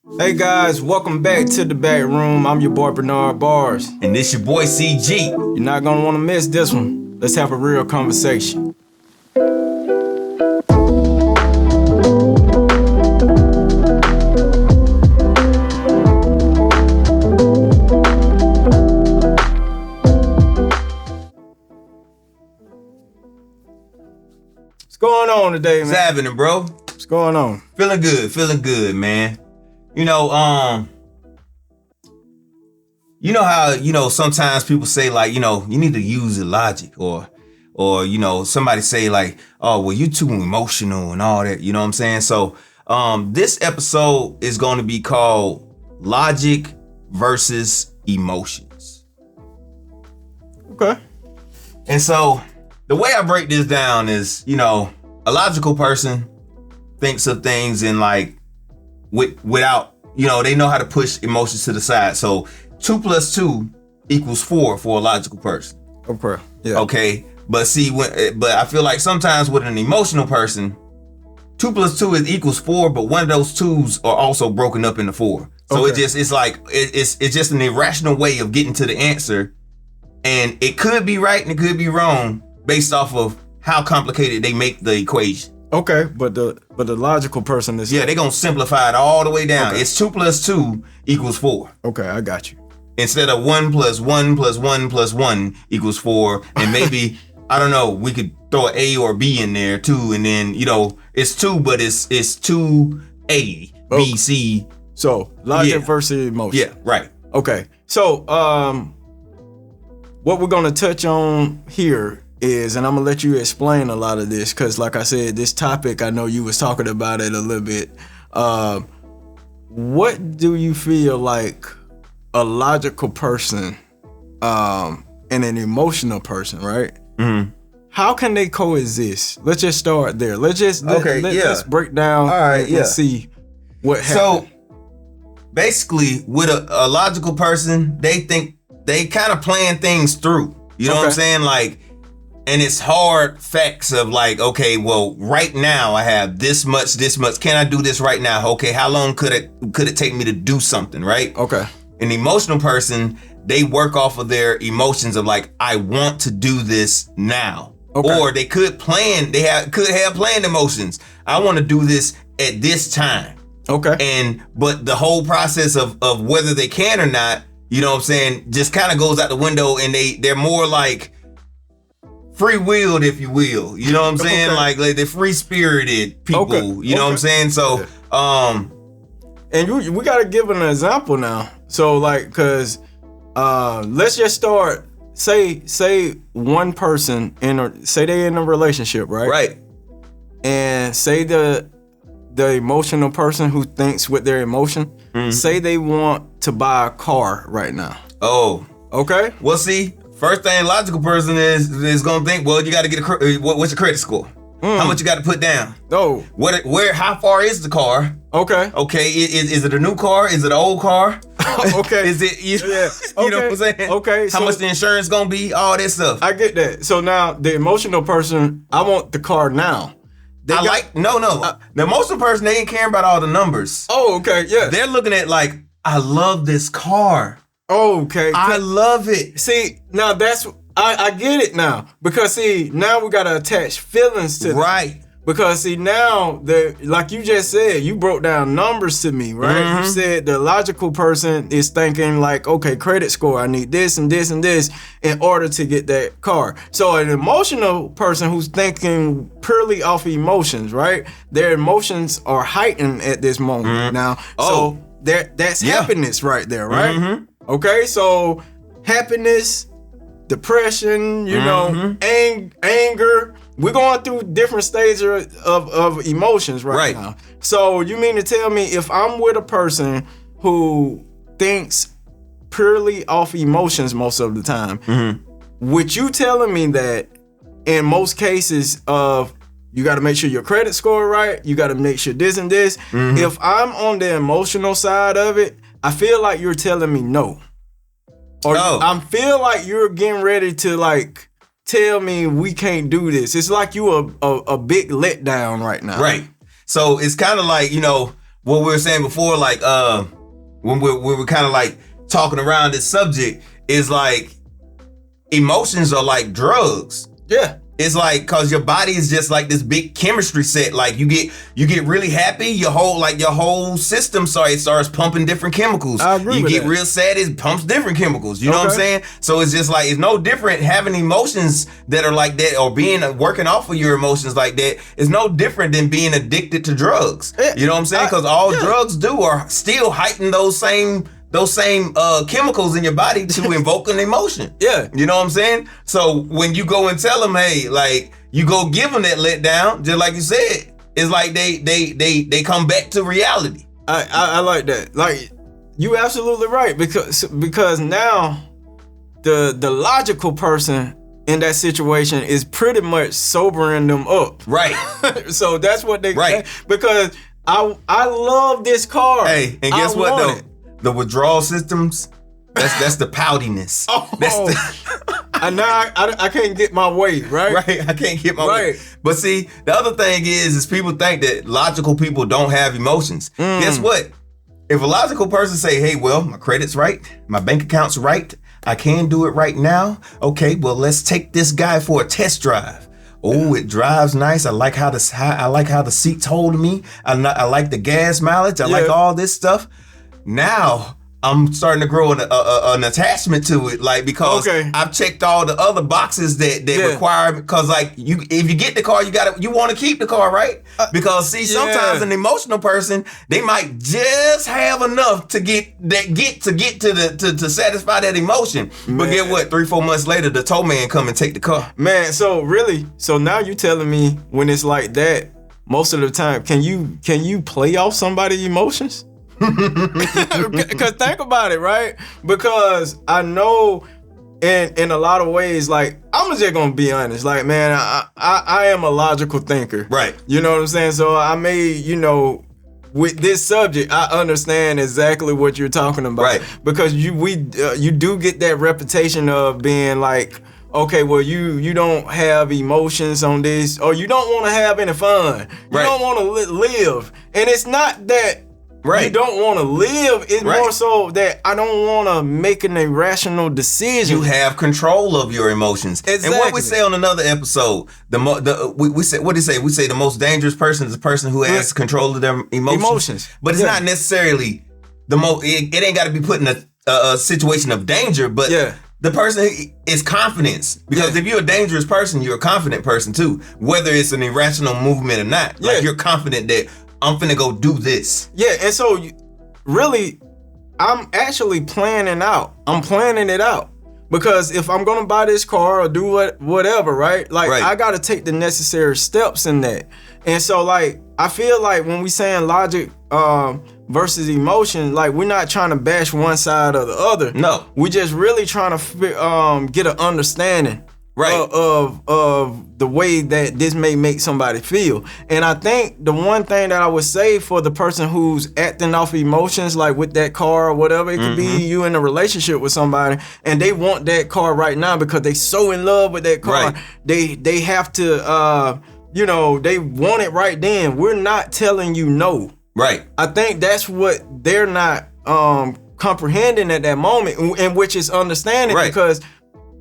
Hey guys, welcome back to the back room. I'm your boy Bernard Bars. And this your boy CG. You're not gonna want to miss this one. Let's have a real conversation. What's going on today, man? What's happening, bro? What's going on? Feeling good, man. You know how, sometimes people say like, you need to use the logic or, somebody say like, oh, well, you too emotional and all that, you know what I'm saying? So, this episode is going to be called Logic versus Emotions. Okay. And so the way I break this down is, a logical person thinks of things in like, without, they know how to push emotions to the side. So 2 + 2 = 4 for a logical person. Okay. Yeah. Okay. But see, but I feel like sometimes with an emotional person, 2 + 2 = 4, but one of those twos are also broken up into 4. So Okay. it's just an irrational way of getting to the answer. And it could be right and it could be wrong based off of how complicated they make the equation. Okay, but the logical person is Yeah, they're going to simplify it all the way down. Okay. It's 2 + 2 = 4. Okay, I got you. Instead of 1 + 1 + 1 + 1 = 4. And maybe, I don't know, we could throw an A or B in there too. And then, it's 2, but it's 2A, B, C. So logic versus emotion. Yeah, right. Okay. So what we're gonna touch on here is, and I'm gonna let you explain a lot of this, because like I said, this topic, I know you was talking about it a little bit. What do you feel like a logical person and an emotional person, right? Mm-hmm. How can they coexist? Let's just start there. Let's break down and see what happened. So basically, with a logical person, they think they kind of plan things through. You know what I'm saying? Like, and it's hard facts of like, okay, well, right now I have this much. Can I do this right now? Okay, how long could it take me to do something, right? Okay. An emotional person, they work off of their emotions of like, I want to do this now. Okay. Or they could plan, could have planned emotions. I want to do this at this time. Okay. But the whole process of whether they can or not, you know what I'm saying, just kind of goes out the window, and they're more like free-willed, if you will. You know what I'm saying? Okay. Like they're free-spirited people. Okay. You know what I'm saying? So, and we got to give an example now. So like, cause let's just start. Say one person say they in a relationship, right? Right. And say the emotional person who thinks with their emotion, say they want to buy a car right now. Oh. Okay. Well, see, first thing logical person is gonna think, well, you got to get what's your credit score? How much you got to put down? Oh. How far is the car? Okay. Okay. Is it a new car? Is it an old car? Okay. Is it, you know what I'm saying? Okay. How much the insurance gonna be? All that stuff. I get that. So now the emotional person, I want the car now. The emotional person, they ain't caring about all the numbers. Oh, okay. Yeah. They're looking at like, I love this car. Okay. I love it. See, now I get it now. Because see, now we gotta attach feelings to right. Because see, now like you just said, you broke down numbers to me, right? Mm-hmm. You said the logical person is thinking like, okay, credit score, I need this and this and this in order to get that car. So an emotional person who's thinking purely off emotions, right? Their emotions are heightened at this moment now. So that's happiness right there, right? Mm-hmm. Okay, so happiness, depression, anger. We're going through different stages of emotions right now. So you mean to tell me if I'm with a person who thinks purely off emotions most of the time, with you telling me that in most cases of you got to make sure your credit score right, you got to make sure this and this. If I'm on the emotional side of it, I feel like you're telling me no. Or I feel like you're getting ready to like tell me we can't do this. It's like you a big letdown right now. Right. So it's kind of like, what we were saying before, like when we were kind of like talking around this subject, is like emotions are like drugs. Yeah. It's like, cause your body is just like this big chemistry set. Like you get really happy, your whole system starts pumping different chemicals. I agree with You get that. real sad, it pumps different chemicals. You know what I'm Okay. saying? So it's just like, it's no different having emotions that are like that, or working off of your emotions like that. It's no different than being addicted to drugs. Yeah. You know what I'm saying? Cause all drugs do are still heighten those same chemicals in your body to invoke an emotion. Yeah. You know what I'm saying? So when you go and tell them, hey, like, you go give them that letdown, just like you said, it's like they come back to reality. I like that. Like, you absolutely right, because now the logical person in that situation is pretty much sobering them up. Right. So that's what they Right. because I love this car. Hey, and guess what though? The withdrawal systems, that's the poutiness. Oh, That's the and now I can't get my way, right? right. I can't get my way. Right. But see, the other thing is people think that logical people don't have emotions. Guess what? If a logical person say, hey, well, my credit's right, my bank account's right, I can do it right now. Okay, well, let's take this guy for a test drive. Oh, it drives nice. I like how the seats hold me. I like the gas mileage. I like all this stuff. Now I'm starting to grow an attachment to it, like, because I've checked all the other boxes that require, because like if you get the car, you want to keep the car, right? Because see, sometimes an emotional person, they might just have enough to satisfy that emotion. Man. But get what? 3-4 months later, the tow man come and take the car. Man, so now you telling me when it's like that, most of the time, can you play off somebody's emotions? Because think about it, right? Because I know in a lot of ways, like, I'm just gonna be honest, like, man, I am a logical thinker, right? You know what I'm saying? So I may, with this subject, I understand exactly what you're talking about, right? Because you do get that reputation of being like, okay, well, you don't have emotions on this, or you don't want to have any fun, you don't want to live, and it's not that. Right. You don't want to live. It's more so that I don't want to make an irrational decision. You have control of your emotions. Exactly. And what we say on another episode, we say, what do you say? We say the most dangerous person is the person who has control of their emotions. But it's not necessarily the most. It ain't got to be put in a situation of danger. But the person is confidence. Because if you're a dangerous person, you're a confident person too. Whether it's an irrational movement or not, like you're confident that I'm finna go do this. Yeah, and so really, I'm actually planning it out. Because if I'm gonna buy this car or do whatever, right? Like, I gotta take the necessary steps in that. And so, like, I feel like when we saying logic versus emotion, like, we're not trying to bash one side or the other. No. We just really trying to get an understanding of the way that this may make somebody feel. And I think the one thing that I would say for the person who's acting off emotions, like with that car or whatever, it could be you in a relationship with somebody and they want that car right now because they so in love with that car. They have to they want it right then. We're not telling you no. Right. I think that's what they're not comprehending at that moment, and which is understanding because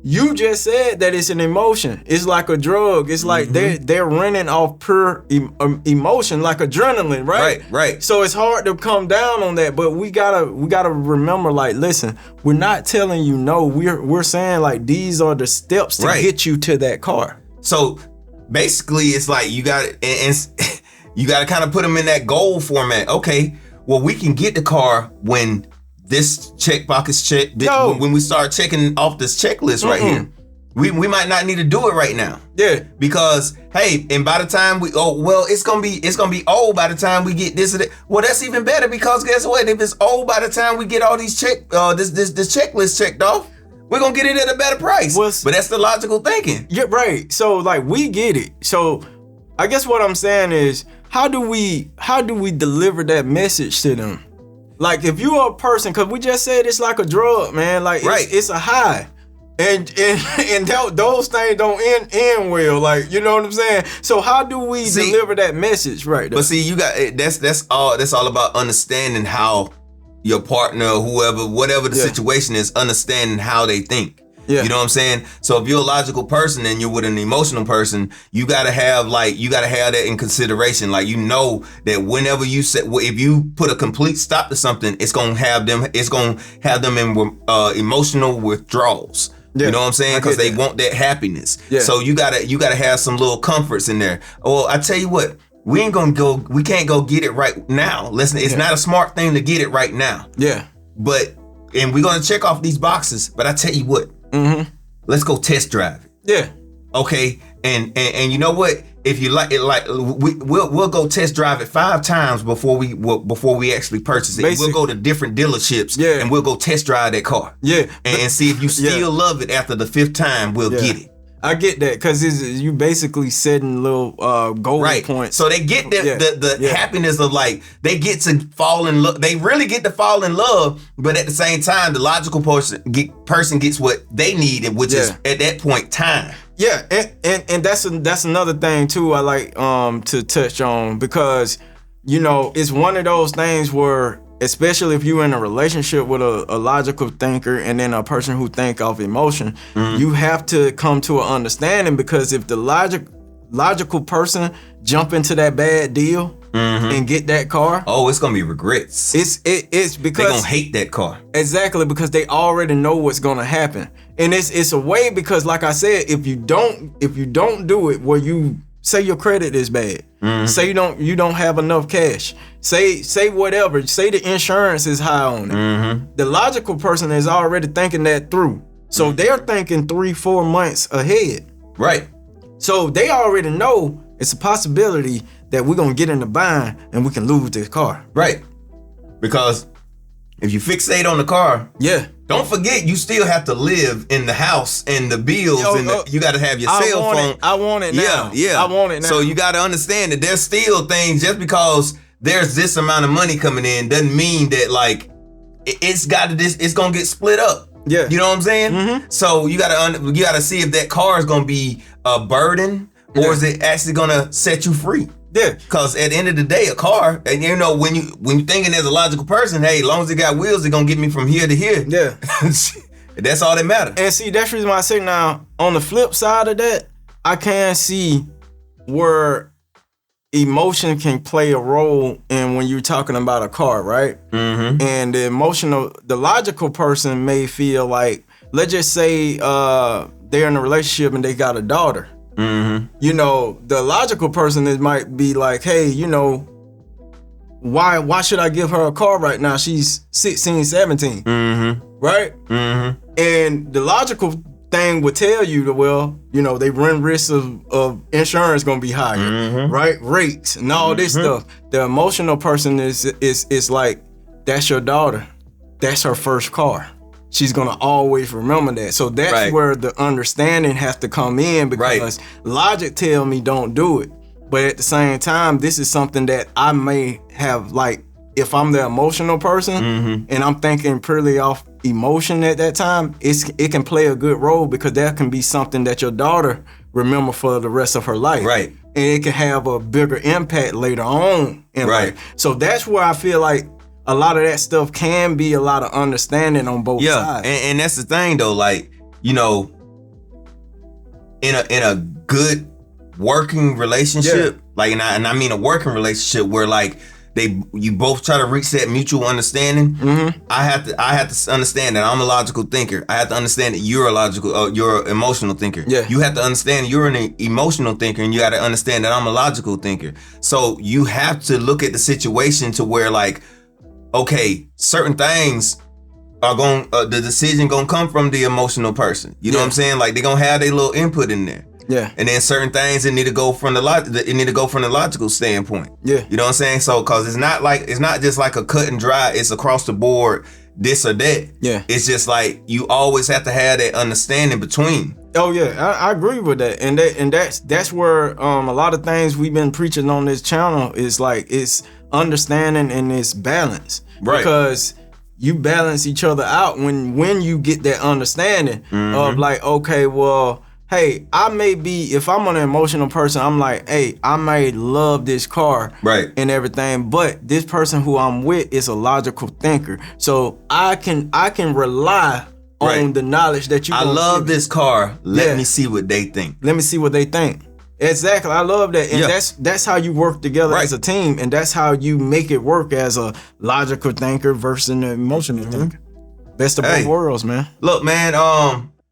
you just said that it's an emotion. It's like a drug. It's like they're running off pure emotion, like adrenaline, right? Right. So it's hard to come down on that, but we gotta remember, like, listen, we're not telling you no. We're saying, like, these are the steps to get you to that car. So basically, it's like you got and you got to kind of put them in that goal format. Okay, well, we can get the car when this checkbox is checked. When we start checking off this checklist right here, we might not need to do it right now. Yeah, because hey, and by the time it's gonna be old by the time we get this. Well, that's even better, because guess what? If it's old by the time we get all these this checklist checked off, we're gonna get it at a better price. But that's the logical thinking. Yeah, right. So, like, we get it. So I guess what I'm saying is, how do we deliver that message to them? Like, if you are a person, because we just said it's like a drug, man. Like, it's a high. those things don't end well. Like, you know what I'm saying? So how do we deliver that message right there? But see, you got that's all about understanding how your partner, whoever, whatever the situation is, understanding how they think. Yeah. You know what I'm saying? So if you're a logical person and you're with an emotional person, you gotta have that in consideration. Like, you know that whenever you if you put a complete stop to something, it's gonna have them in emotional withdrawals. Yeah. You know what I'm saying? Because they want that happiness. Yeah. So you gotta have some little comforts in there. Well, I tell you what, we can't go get it right now. Listen, it's not a smart thing to get it right now. Yeah. And we're gonna check off these boxes, but I tell you what. Mm-hmm. Let's go test drive it. Yeah. Okay. And you know what? If you like it, we'll go test drive it 5 times before we actually purchase it. Basically, we'll go to different dealerships. Yeah. And we'll go test drive that car. Yeah. And see if you still love it after the 5th time. We'll get it. I get that, because you basically setting little goal points. So they get the happiness of, like, they get to fall in love. They really get to fall in love, but at the same time, the logical person gets what they needed, which is at that point time. Yeah, and that's another thing too I like to touch on, because, you know, it's one of those things where, especially if you're in a relationship with a logical thinker and then a person who think off emotion, you have to come to an understanding, because if the logical person jump into that bad deal and get that car, it's gonna be regrets. It's because they're gonna hate that car. Exactly, because they already know what's gonna happen. And it's a way, because like I said, if you don't do it, where you say your credit is bad, say you don't have enough cash, say whatever, say the insurance is high on it. The logical person is already thinking that through. So they're thinking 3-4 months ahead. Right. So they already know it's a possibility that we're gonna get in the bind and we can lose this car. Right. Because if you fixate on the car, don't forget you still have to live in the house and the bills, you got to have your cell phone. I want it now. Yeah. I want it now. So you got to understand that there's still things, just because there's this amount of money coming in doesn't mean that, like, it's gonna get split up. Yeah. You know what I'm saying? Mm-hmm. So you gotta see if that car is gonna be a burden or is it actually gonna set you free. Yeah. Cause at the end of the day, a car, and you know, when you thinking as a logical person, hey, as long as it got wheels, it's gonna get me from here to here. Yeah. That's all that matters. And see, that's the reason why I say, now, on the flip side of that, I can see where emotion can play a role in when you're talking about a car, right? Mm-hmm. And the logical person may feel like, let's just say they're in a relationship and they got a daughter. Mm-hmm. You know, the logical person might be like, hey, you know, why should I give her a car right now? She's 16, 17, right? Mm-hmm. And the logical thing would tell you well, you know, they run risks of insurance gonna be higher, right? Rates and all this stuff. The emotional person is like, that's your daughter. That's her first car. She's gonna always remember that. So that's where the understanding has to come in, because logic tell me don't do it. But at the same time, this is something that I may have, like, if I'm the emotional person and I'm thinking purely off emotion at that time, it can play a good role, because that can be something that your daughter remember for the rest of her life. Right. And it can have a bigger impact later on in life. So that's where I feel like a lot of that stuff can be a lot of understanding on both sides. And that's the thing though, like, you know, in a good working relationship, like, and I mean a working relationship where, like, you both try to reach that mutual understanding. I have to understand that I'm a logical thinker. I have to understand that you're you're an emotional thinker. Yeah. You have to understand you're an emotional thinker, and you got to understand that I'm a logical thinker. So you have to look at the situation to where, like, okay, certain things are the decision gonna come from the emotional person. You know what I'm saying? Like, they're gonna have their little input in there. Yeah. And then certain things it need to go from the logical standpoint. Yeah. You know what I'm saying? So, cause it's not just like a cut and dry, it's across the board, this or that. Yeah. It's just like you always have to have that understanding between. Oh yeah, I agree with that. And that's where a lot of things we've been preaching on this channel is like, it's understanding and it's balance. Right. Because you balance each other out when you get that understanding of like, okay, well, hey, I may be, if I'm an emotional person, I'm like, hey, I may love this car and everything, but this person who I'm with is a logical thinker. So I can rely on the knowledge that you. I love this car. Let me see what they think. Let me see what they think. Exactly. I love that. And that's how you work together as a team. And that's how you make it work as a logical thinker versus an emotional thinker. Best of both worlds, man. Look, man,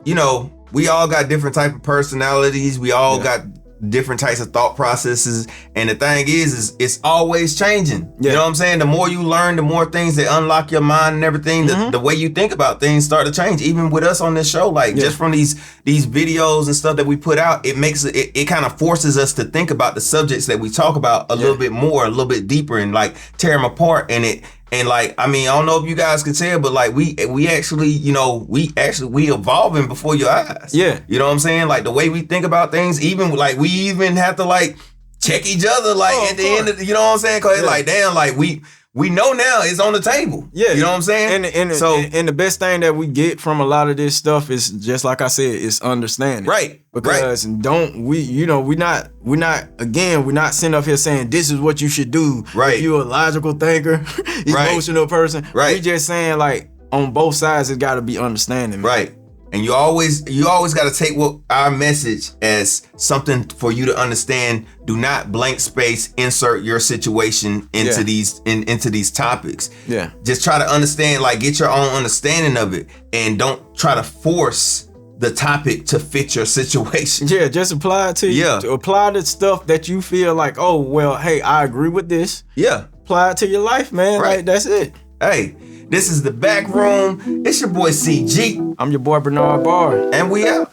you know, we all got different type of personalities. We all got different types of thought processes. And the thing is it's always changing. You know what I'm saying? The more you learn, the more things that unlock your mind and everything, the way you think about things start to change. Even with us on this show, like just from these videos and stuff that we put out, it makes it kind of forces us to think about the subjects that we talk about a little bit more, a little bit deeper, and like tear them apart. And like, I mean, I don't know if you guys can tell, but like we actually, you know, we evolving before your eyes. Yeah. You know what I'm saying? Like the way we think about things, even like we even have to like check each other like at the end of, you know what I'm saying? Cause it's like, damn, like we know now it's on the table. Yeah. You know what I'm saying? And the best thing that we get from a lot of this stuff is just like I said, it's understanding. Right. Because we're not sitting up here saying this is what you should do. Right. If you're a logical thinker, emotional person. Right. We just saying like on both sides, it's gotta be understanding. Man. Right. And you always got to take what our message as something for you to understand. Do not blank space insert your situation into these topics. Yeah. Just try to understand, like get your own understanding of it, and don't try to force the topic to fit your situation. Yeah, just apply it to you. Yeah. Apply the stuff that you feel like, oh well, hey, I agree with this. Yeah. Apply it to your life, man. Right. Like that's it. Hey. This is The Back Room. It's your boy CG. I'm your boy Bernard Barr. And we out.